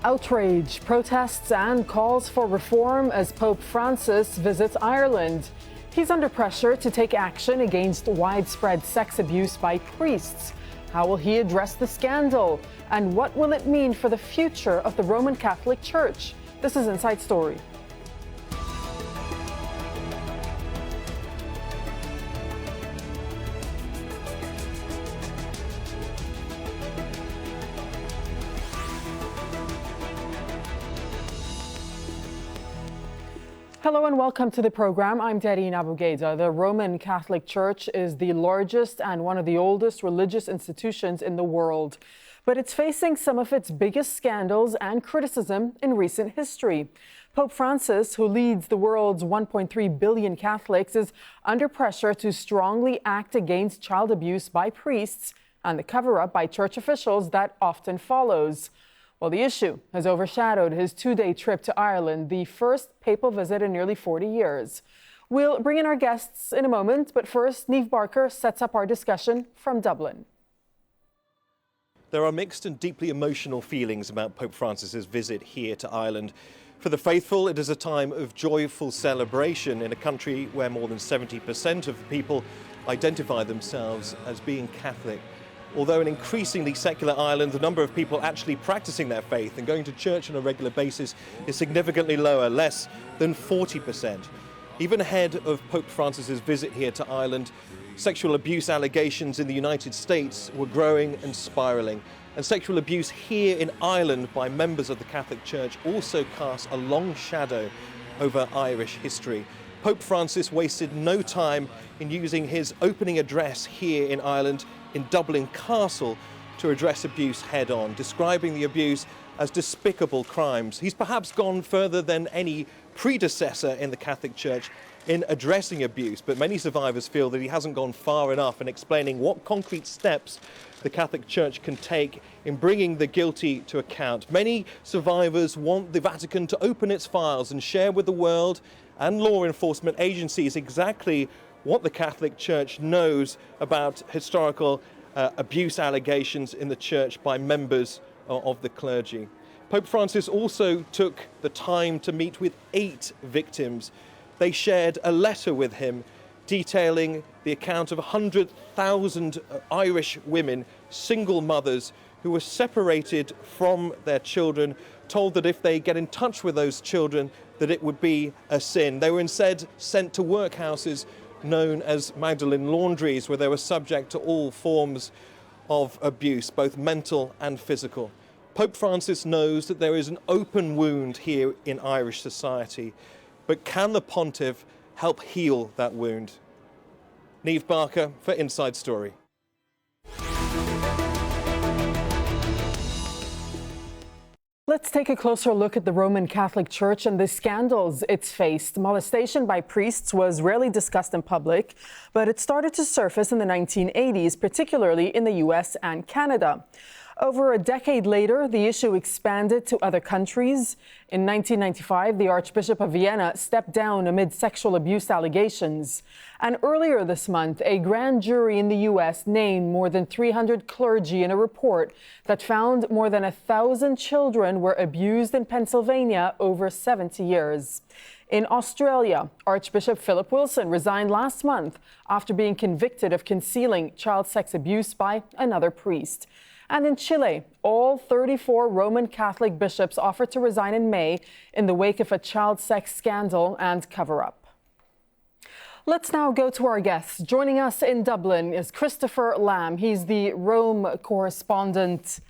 Outrage, protests and calls for reform as Pope Francis visits Ireland. He's under pressure to take action against widespread sex abuse by priests. How will he address the scandal? And what will it mean for the future of the Roman Catholic Church? This is Inside Story. Hello and welcome to the program. I'm Dareen Abughaida. The Roman Catholic Church is the largest and one of the oldest religious institutions in the world, but it's facing some of its biggest scandals and criticism in recent history. Pope Francis, who leads the world's 1.3 billion Catholics, is under pressure to strongly act against child abuse by priests and the cover-up by church officials that often follows. Well, the issue has overshadowed his two-day trip to Ireland, the first papal visit in nearly 40 years. We'll bring in our guests in a moment, but first, Niamh Barker sets up our discussion from Dublin. There are mixed and deeply emotional feelings about Pope Francis's visit here to Ireland. For the faithful, it is a time of joyful celebration in a country where more than 70% of people identify themselves as being Catholic. Although an increasingly secular Ireland, the number of people actually practicing their faith and going to church on a regular basis is significantly lower, less than 40%. Even ahead of Pope Francis's visit here to Ireland, sexual abuse allegations in the United States were growing and spiralling. And sexual abuse here in Ireland by members of the Catholic Church also casts a long shadow over Irish history. Pope Francis wasted no time in using his opening address here in Ireland in Dublin Castle to address abuse head-on, describing the abuse as despicable crimes. He's perhaps gone further than any predecessor in the Catholic Church in addressing abuse, but many survivors feel that he hasn't gone far enough in explaining what concrete steps the Catholic Church can take in bringing the guilty to account. Many survivors want the Vatican to open its files and share with the world and law enforcement agencies exactly what the Catholic Church knows about historical abuse allegations in the Church by members of the clergy. Pope Francis also took the time to meet with 8 victims. They shared a letter with him detailing the account of 100,000 Irish women, single mothers, who were separated from their children, told that if they get in touch with those children, that it would be a sin. They were instead sent to workhouses known as Magdalene laundries, where they were subject to all forms of abuse, both mental and physical. Pope Francis knows that there is an open wound here in Irish society, but can the pontiff help heal that wound? Niamh Barker for Inside Story. Let's take a closer look at the Roman Catholic Church and the scandals it's faced. Molestation by priests was rarely discussed in public, but it started to surface in the 1980s, particularly in the US and Canada. Over a decade later, the issue expanded to other countries. In 1995, the Archbishop of Vienna stepped down amid sexual abuse allegations. And earlier this month, a grand jury in the U.S. named more than 300 clergy in a report that found more than 1,000 children were abused in Pennsylvania over 70 years. In Australia, Archbishop Philip Wilson resigned last month after being convicted of concealing child sex abuse by another priest. And in Chile, all 34 Roman Catholic bishops offered to resign in May in the wake of a child sex scandal and cover-up. Let's now go to our guests. Joining us in Dublin is Christopher Lamb. He's the Rome correspondent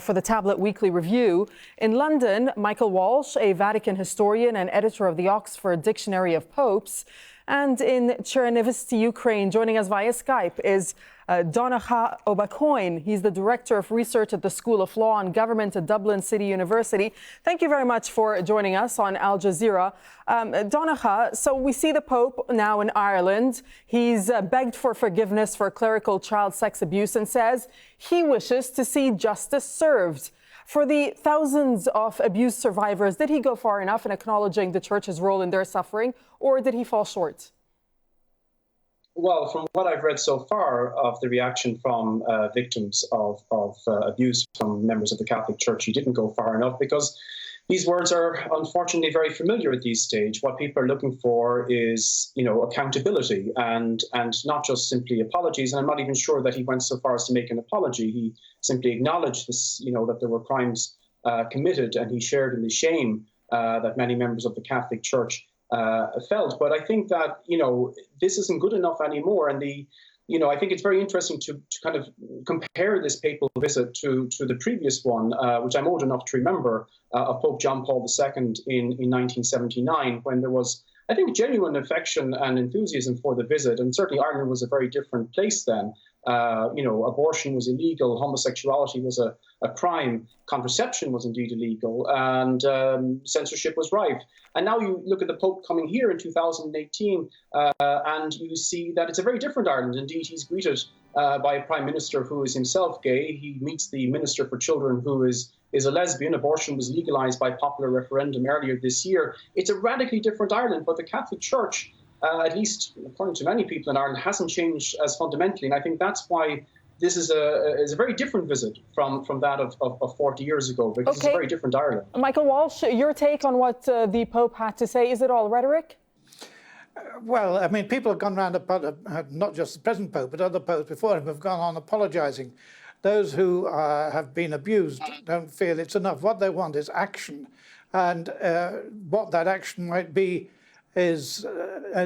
for the Tablet Weekly Review. In London, Michael Walsh, a Vatican historian and editor of the Oxford Dictionary of Popes. And in Chernihiv, Ukraine, joining us via Skype is Donnacha Beacháin. He's the Director of Research at the School of Law and Government at Dublin City University. Thank you very much for joining us on Al Jazeera. Donnacha, so we see the Pope now in Ireland. He's begged for forgiveness for clerical child sex abuse and says he wishes to see justice served. For the thousands of abuse survivors, did he go far enough in acknowledging the Church's role in their suffering, or did he fall short? Well, from what I've read so far of the reaction from victims of abuse from members of the Catholic Church, he didn't go far enough because these words are unfortunately very familiar at this stage. What people are looking for is, accountability and not just simply apologies. And I'm not even sure that he went so far as to make an apology. He simply acknowledged this, that there were crimes committed, and he shared in the shame that many members of the Catholic Church felt. But I think that, this isn't good enough anymore. And I think it's very interesting to kind of compare this papal visit to the previous one, which I'm old enough to remember, of Pope John Paul II in 1979, when there was, I think, genuine affection and enthusiasm for the visit. And certainly Ireland was a very different place then. Abortion was illegal, homosexuality was a crime, contraception was indeed illegal, and censorship was rife. And now you look at the Pope coming here in 2018, and you see that it's a very different Ireland. Indeed, he's greeted by a Prime Minister who is himself gay. He meets the Minister for Children who is a lesbian. Abortion was legalized by popular referendum earlier this year. It's a radically different Ireland, but the Catholic Church, at least according to many people in Ireland, hasn't changed as fundamentally. And I think that's why this is a very different visit from that of 40 years ago, because it's a very different Ireland. Michael Walsh, your take on what the Pope had to say, is it all rhetoric? Well, I mean, people have gone around, not just the present Pope, but other popes before him have gone on apologising. Those who have been abused don't feel it's enough. What they want is action. And what that action might be is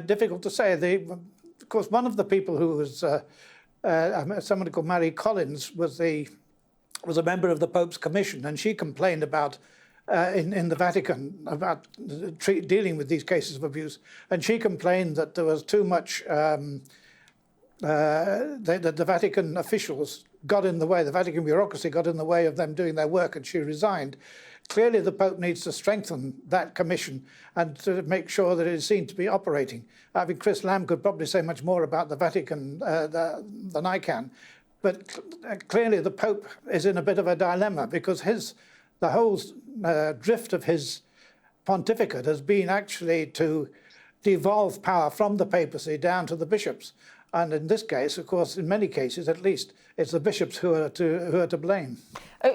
difficult to say. Of course, one of the people who was somebody called Mary Collins was a member of the Pope's Commission, and she complained about in the Vatican about dealing with these cases of abuse, and she complained that there was too much that the Vatican officials got in the way, the Vatican bureaucracy got in the way of them doing their work, and she resigned. Clearly, the Pope needs to strengthen that commission and to make sure that it is seen to be operating. I think Chris Lamb could probably say much more about the Vatican than I can. But clearly, the Pope is in a bit of a dilemma because the whole drift of his pontificate has been actually to devolve power from the papacy down to the bishops. And in this case, of course, in many cases at least, it's the bishops who are to blame.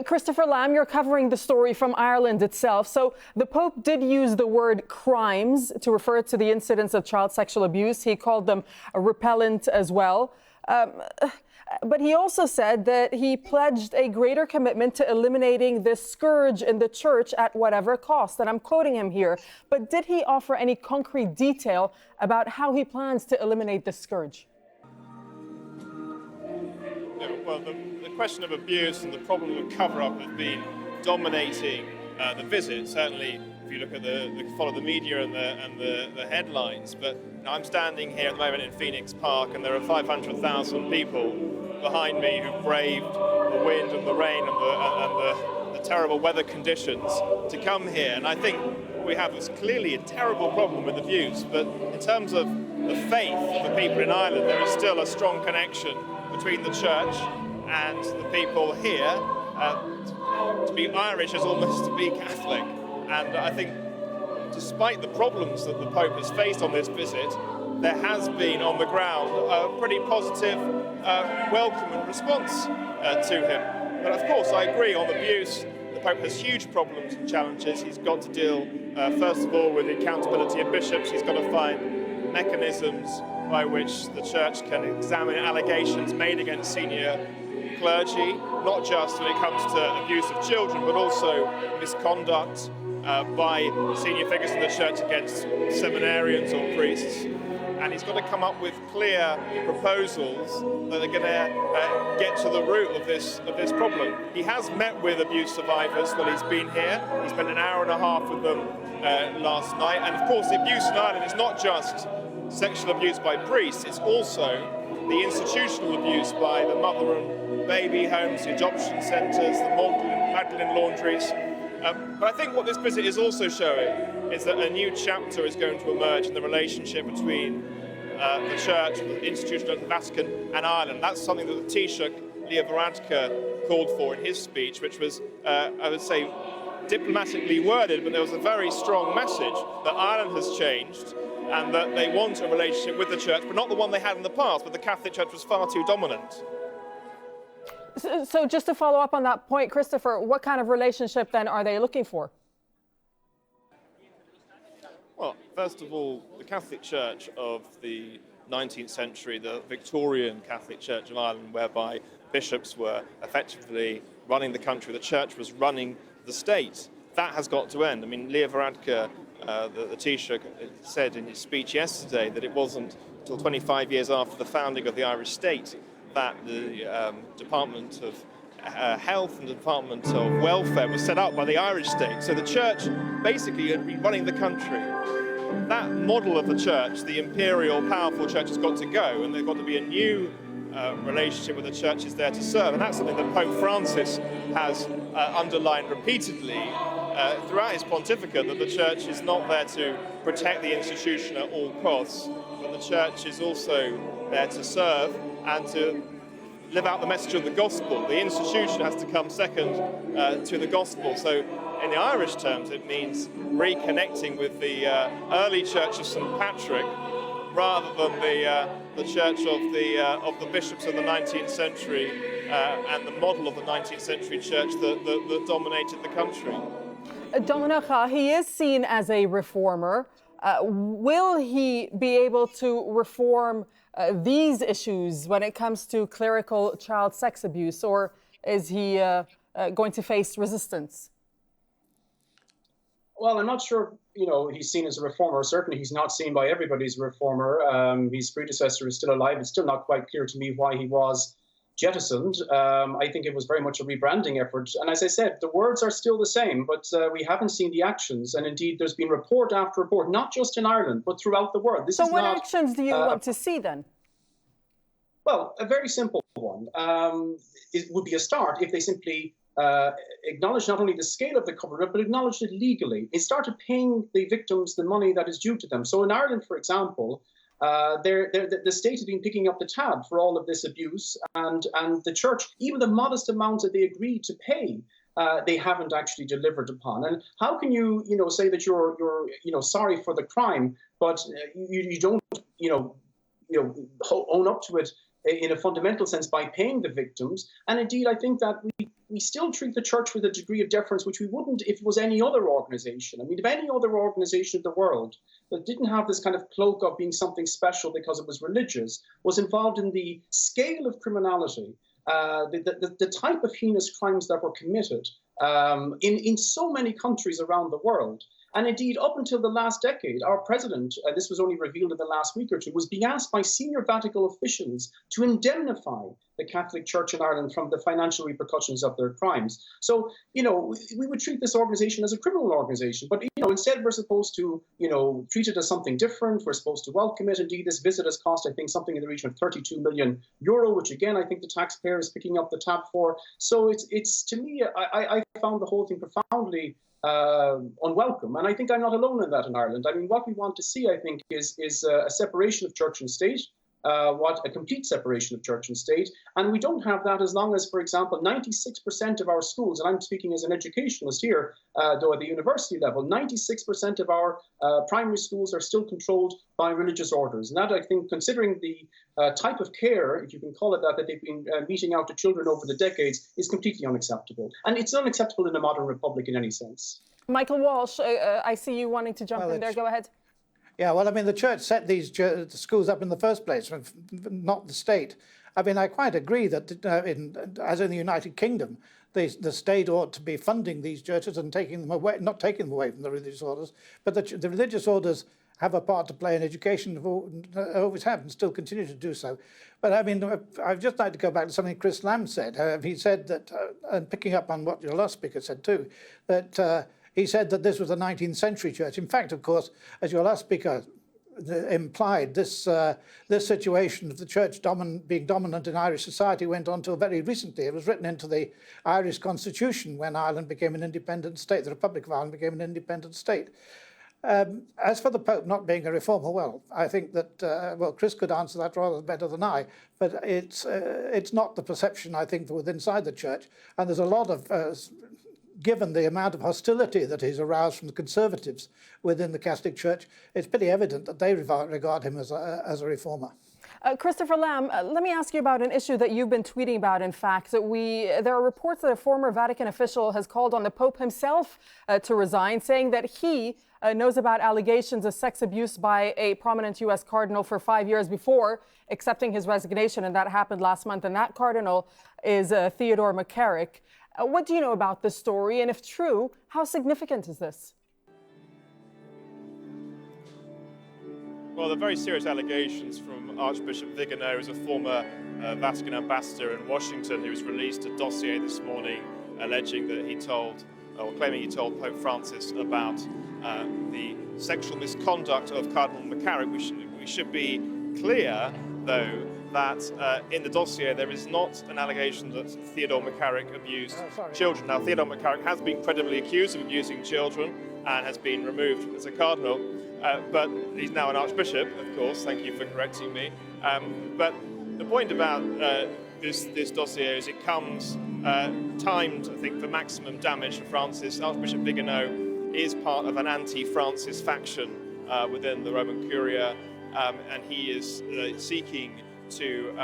Christopher Lamb, you're covering the story from Ireland itself. So the Pope did use the word crimes to refer to the incidents of child sexual abuse. He called them repellent as well. But he also said that he pledged a greater commitment to eliminating this scourge in the church at whatever cost. And I'm quoting him here. But did he offer any concrete detail about how he plans to eliminate this scourge? Well, the question of abuse and the problem of cover-up have been dominating the visit. Certainly, if you look at follow the media and the headlines. But I'm standing here at the moment in Phoenix Park, and there are 500,000 people behind me who braved the wind and the rain and the terrible weather conditions to come here. And I think what we have is clearly a terrible problem with abuse. But in terms of the faith of the people in Ireland, there is still a strong connection between the church and the people here. To be Irish is almost to be Catholic. And I think despite the problems that the Pope has faced on this visit, there has been on the ground a pretty positive welcome and response to him. But of course, I agree on abuse. The Pope has huge problems and challenges. He's got to deal, first of all, with the accountability of bishops. He's got to find mechanisms by which the church can examine allegations made against senior clergy, not just when it comes to abuse of children, but also misconduct by senior figures in the church against seminarians or priests. And he's got to come up with clear proposals that are going to get to the root of this problem. He has met with abuse survivors while he's been here. He spent an hour and a half with them last night. And of course, the abuse in Ireland is not just sexual abuse by priests, it's also the institutional abuse by the mother and baby homes, the adoption centres, the Magdalene laundries. But I think what this visit is also showing is that a new chapter is going to emerge in the relationship between the Church, the institution of the Vatican and Ireland. That's something that the Taoiseach, Leo Varadkar, called for in his speech, which was, I would say, diplomatically worded, but there was a very strong message that Ireland has changed and that they want a relationship with the church, but not the one they had in the past, but the Catholic Church was far too dominant. So just to follow up on that point, Christopher, what kind of relationship then are they looking for? Well, first of all, the Catholic Church of the 19th century, the Victorian Catholic Church of Ireland, whereby bishops were effectively running the country, the church was running the state. That has got to end. I mean, Leo Varadkar, the Taoiseach, said in his speech yesterday that it wasn't until 25 years after the founding of the Irish state that the Department of Health and the Department of Welfare was set up by the Irish state. So the church basically had been running the country. That model of the church, the imperial, powerful church, has got to go, and there's got to be a new relationship with the church is there to serve. And that's something that Pope Francis has underlined repeatedly throughout his pontificate, that the church is not there to protect the institution at all costs, but the church is also there to serve and to live out the message of the gospel. The institution has to come second to the gospel. So in the Irish terms, it means reconnecting with the early church of St. Patrick rather than the church of the bishops of the 19th century and the model of the 19th century church that dominated the country. Donnacha, he is seen as a reformer. Will he be able to reform these issues when it comes to clerical child sex abuse, or is he going to face resistance? Well, I'm not sure, he's seen as a reformer. Certainly he's not seen by everybody as a reformer. His predecessor is still alive. It's still not quite clear to me why he was jettisoned. I think it was very much a rebranding effort. And as I said, the words are still the same, but we haven't seen the actions. And indeed, there's been report after report, not just in Ireland, but throughout the world. So what actions do you want to see then? Well, a very simple one. It would be a start if they simply acknowledged not only the scale of the cover-up, but acknowledged it legally. It started paying the victims the money that is due to them. So in Ireland, for example, the state has been picking up the tab for all of this abuse, and the church, even the modest amounts that they agreed to pay, they haven't actually delivered upon. And how can you, say that you're sorry for the crime, but you don't, own up to it in a fundamental sense by paying the victims? And indeed, I think that we still treat the church with a degree of deference which we wouldn't if it was any other organization. I mean, if any other organization in the world that didn't have this kind of cloak of being something special because it was religious, was involved in the scale of criminality, the type of heinous crimes that were committed in so many countries around the world. And indeed, up until the last decade, our president, this was only revealed in the last week or two, was being asked by senior Vatican officials to indemnify the Catholic Church in Ireland from the financial repercussions of their crimes. So, we would treat this organization as a criminal organization, but, instead we're supposed to, treat it as something different. We're supposed to welcome it. Indeed, this visit has cost, I think, something in the region of 32 million euro, which again, I think the taxpayer is picking up the tab for. So it's to me, I found the whole thing profoundly unwelcome. And I think I'm not alone in that in Ireland. I mean, what we want to see, I think, is a separation of church and state, a complete separation of church and state. And we don't have that as long as, for example, 96% of our schools, and I'm speaking as an educationalist here, though at the university level, 96% of our primary schools are still controlled by religious orders. And that, I think, considering the type of care, if you can call it that they've been meting out to children over the decades, is completely unacceptable. And it's unacceptable in a modern republic in any sense. Michael Walsh, I see you wanting to jump in there. Go ahead. Yeah, well, I mean, the church set these schools up in the first place, not the state. I mean, I quite agree that, as in the United Kingdom, the state ought to be funding these churches and taking them away, not taking them away from the religious orders, but the religious orders have a part to play in education, always have and still continue to do so. But I mean, I'd just like to go back to something Chris Lamb said. He said that, and picking up on what your last speaker said too, that he said that this was a 19th century church. In fact, of course, as your last speaker implied, this situation of the church being dominant in Irish society went on till very recently. It was written into the Irish constitution when Ireland became an independent state. The Republic of Ireland became an independent state. As for the Pope not being a reformer, well, I think that, Chris could answer that rather better than I, but it's not the perception, I think, within inside the church. And there's a lot of given the amount of hostility that he's aroused from the Conservatives within the Catholic Church, it's pretty evident that they regard him as a reformer. Christopher Lamb, let me ask you about an issue that you've been tweeting about. In fact, there are reports that a former Vatican official has called on the Pope himself to resign, saying that he knows about allegations of sex abuse by a prominent U.S. cardinal for 5 years before accepting his resignation, and that happened last month. And that cardinal is Theodore McCarrick. What do you know about this story? And if true, how significant is this? Well, the very serious allegations from Archbishop Vigano, who's a former Vatican ambassador in Washington, who was released a dossier this morning alleging that claiming he told Pope Francis about the sexual misconduct of Cardinal McCarrick. We should be clear, though, that in the dossier there is not an allegation that Theodore McCarrick abused children. Now, Theodore McCarrick has been credibly accused of abusing children and has been removed as a cardinal. But he's now an archbishop, of course. Thank you for correcting me. But the point about this dossier is it comes timed, I think, for maximum damage for Francis. Archbishop Vigano is part of an anti-Francis faction within the Roman Curia, and he is seeking to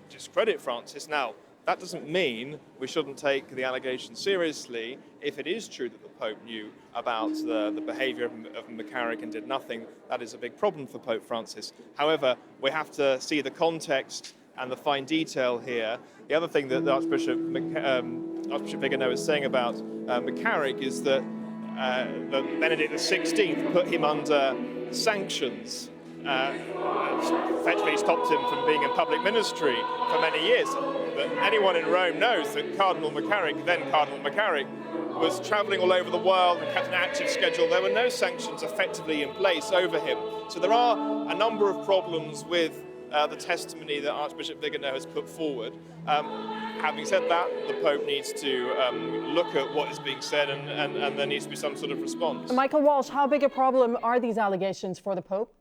discredit Francis. Now, that doesn't mean we shouldn't take the allegation seriously if it is true that the Pope knew about the behaviour of McCarrick and did nothing. That is a big problem for Pope Francis. However, we have to see the context and the fine detail here. The other thing that Archbishop Vigano is saying about McCarrick is that Benedict XVI put him under sanctions. Effectively stopped him from being in public ministry for many years. But anyone in Rome knows that Cardinal McCarrick, then Cardinal McCarrick, was travelling all over the world and kept an active schedule. There were no sanctions effectively in place over him. So there are a number of problems with the testimony that Archbishop Vigano has put forward. Having said that, the Pope needs to look at what is being said and there needs to be some sort of response. Michael Walsh, how big a problem are these allegations for the Pope?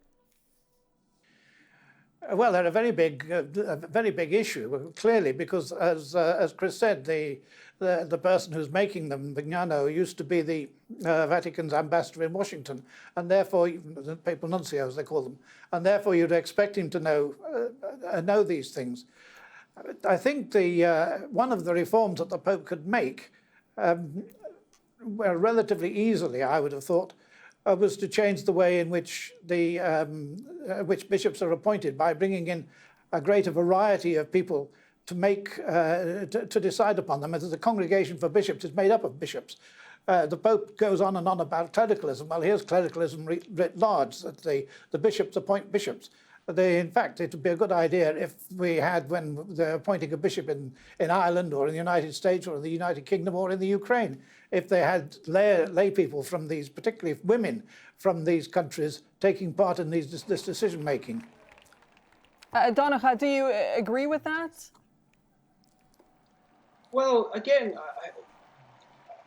Well, they're a very big issue, clearly, because as Chris said, the person who's making them, Vigano, used to be the Vatican's ambassador in Washington, and therefore, the papal nuncio, as they call them, and therefore you'd expect him to know these things. I think one of the reforms that the Pope could make, relatively easily, I would have thought, was to change the way in which which bishops are appointed by bringing in a greater variety of people to make to decide upon them. As the Congregation for Bishops is made up of bishops. The Pope goes on and on about clericalism. Well, here's clericalism writ large, that the bishops appoint bishops. In fact, it would be a good idea if we had, when they're appointing a bishop in Ireland or in the United States or in the United Kingdom or in the Ukraine, if they had lay people from these, particularly women from these countries, taking part in this decision making. Donnacha, do you agree with that? Well, again,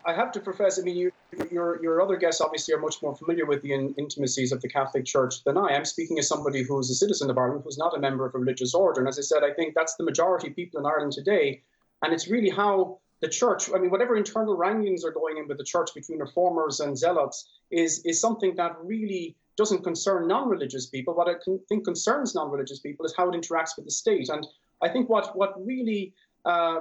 I have to profess, I mean, your other guests obviously are much more familiar with the intimacies of the Catholic Church than I am, speaking as somebody who's a citizen of Ireland, who's not a member of a religious order. And as I said, I think that's the majority of people in Ireland today. And it's really how the Church, I mean, whatever internal wranglings are going in with the Church between reformers and zealots is something that really doesn't concern non-religious people. What I think concerns non-religious people is how it interacts with the state. And I think what really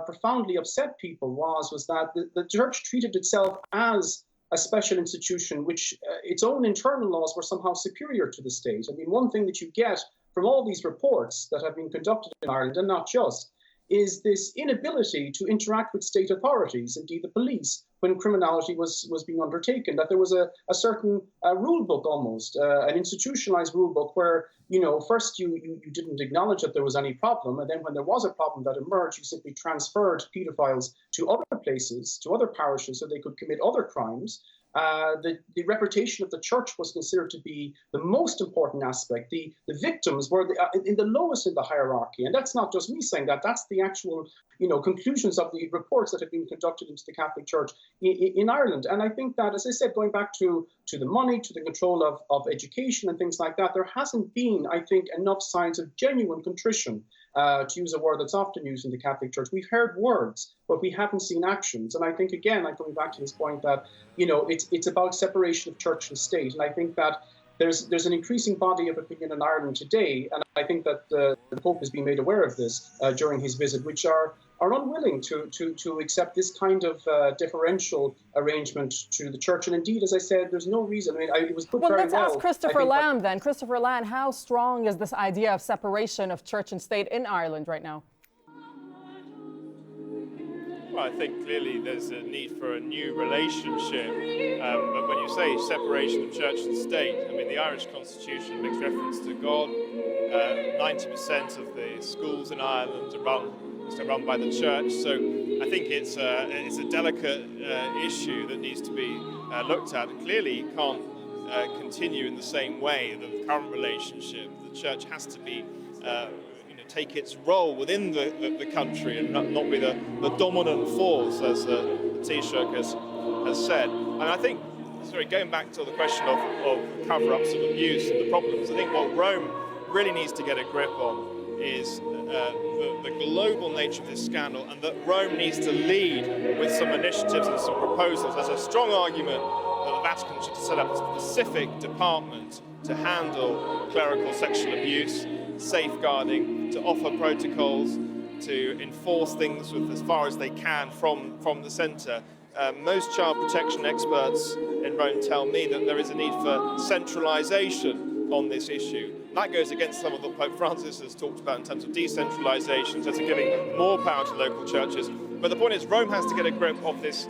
profoundly upset people was that the Church treated itself as a special institution, which its own internal laws were somehow superior to the state. I mean, one thing that you get from all these reports that have been conducted in Ireland, and not just, is this inability to interact with state authorities, indeed the police, when criminality was being undertaken, that there was a certain rule book almost, an institutionalized rule book where, you know, first you didn't acknowledge that there was any problem, and then when there was a problem that emerged, you simply transferred pedophiles to other places, to other parishes, so they could commit other crimes. The reputation of the Church was considered to be the most important aspect. The victims were in the lowest in the hierarchy. And that's not just me saying that. That's the actual, you know, conclusions of the reports that have been conducted into the Catholic Church in Ireland. And I think that, as I said, going back to the money, to the control of education and things like that, there hasn't been, I think, enough signs of genuine contrition to use a word that's often used in the Catholic Church. We've heard words, but we haven't seen actions. And I think, again, I'm coming back to this point that, it's about separation of church and state. And I think that there's an increasing body of opinion in Ireland today, and I think that the Pope has been made aware of this during his visit, which are unwilling to accept this kind of differential arrangement to the church. And indeed, as I said, there's no reason. I mean, it was put very well. Let's ask Christopher Lamb then. Christopher Lamb, how strong is this idea of separation of church and state in Ireland right now? Well, I think clearly there's a need for a new relationship. But when you say separation of church and state, I mean, the Irish Constitution makes reference to God. 90% of the schools in Ireland are run by the church. So I think it's a delicate issue that needs to be looked at. And clearly, you can't continue in the same way, the current relationship. The church has to be take its role within the country and not be the dominant force, as the Taoiseach has said. And I think, going back to the question of cover-ups of abuse and the problems, I think what Rome really needs to get a grip on is the global nature of this scandal, and that Rome needs to lead with some initiatives and some proposals. There's a strong argument that the Vatican should set up a specific department to handle clerical sexual abuse, safeguarding, to offer protocols, to enforce things as far as they can from the centre. Most child protection experts in Rome tell me that there is a need for centralisation on this issue. That goes against some of what Pope Francis has talked about in terms of decentralisation, in terms of giving more power to local churches. But the point is, Rome has to get a grip of this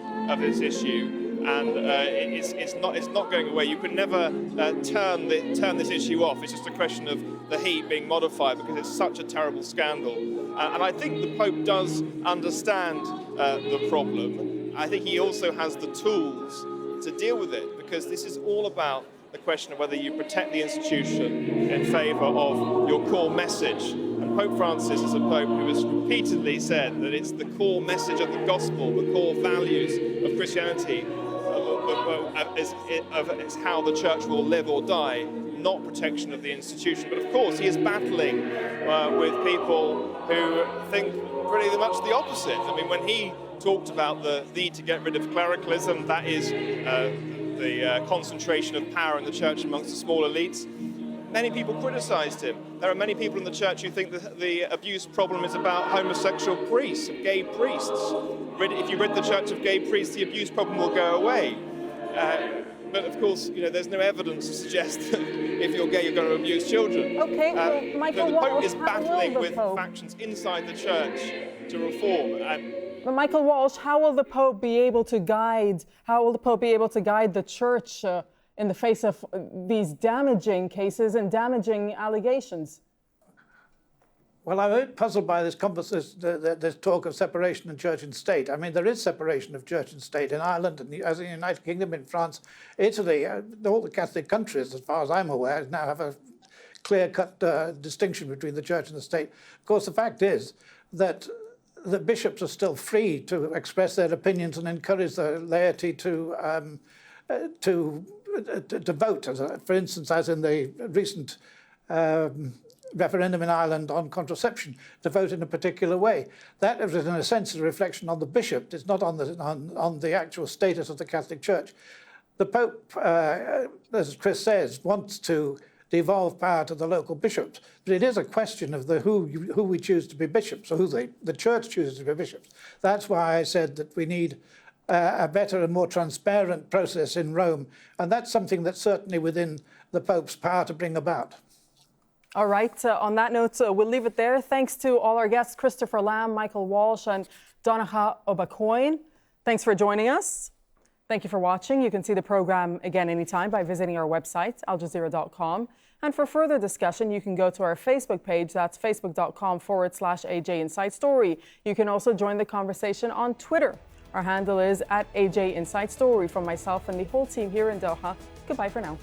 issue. And it's not going away. You can never turn this issue off. It's just a question of the heat being modified because it's such a terrible scandal. And I think the Pope does understand the problem. I think he also has the tools to deal with it, because this is all about the question of whether you protect the institution in favour of your core message. And Pope Francis is a Pope who has repeatedly said that it's the core message of the gospel, the core values of Christianity, is how the church will live or die, not protection of the institution. But of course, he is battling with people who think pretty much the opposite. I mean, when he talked about the need to get rid of clericalism, that is the concentration of power in the church amongst the small elites, many people criticised him. There are many people in the church who think that the abuse problem is about homosexual priests, of gay priests. If you rid the church of gay priests, the abuse problem will go away. But of course, there's no evidence to suggest that if you're gay, you're going to abuse children. Okay, well, Michael the Pope Walsh, is battling with factions inside the church to reform. But Michael Walsh, how will the Pope be able to guide the church in the face of these damaging cases and damaging allegations? Well, I'm a bit puzzled by this talk of separation of church and state. I mean, there is separation of church and state in Ireland, and as in the United Kingdom, in France, Italy, all the Catholic countries, as far as I'm aware, now have a clear-cut distinction between the church and the state. Of course, the fact is that the bishops are still free to express their opinions and encourage the laity to vote, for instance, as in the recent referendum in Ireland on contraception, to vote in a particular way. That is, in a sense, a reflection on the bishop. It's not on the actual status of the Catholic Church. The Pope, as Chris says, wants to devolve power to the local bishops, but it is a question of who we choose to be bishops, or who the Church chooses to be bishops. That's why I said that we need a better and more transparent process in Rome, and that's something that's certainly within the Pope's power to bring about. All right, on that note, we'll leave it there. Thanks to all our guests, Christopher Lamb, Michael Walsh, and Donnacha Beacháin. Thanks for joining us. Thank you for watching. You can see the program again anytime by visiting our website, aljazeera.com. And for further discussion, you can go to our Facebook page. That's facebook.com/AJ Inside Story. You can also join the conversation on Twitter. Our handle is @AJ Inside Story. From myself and the whole team here in Doha, goodbye for now.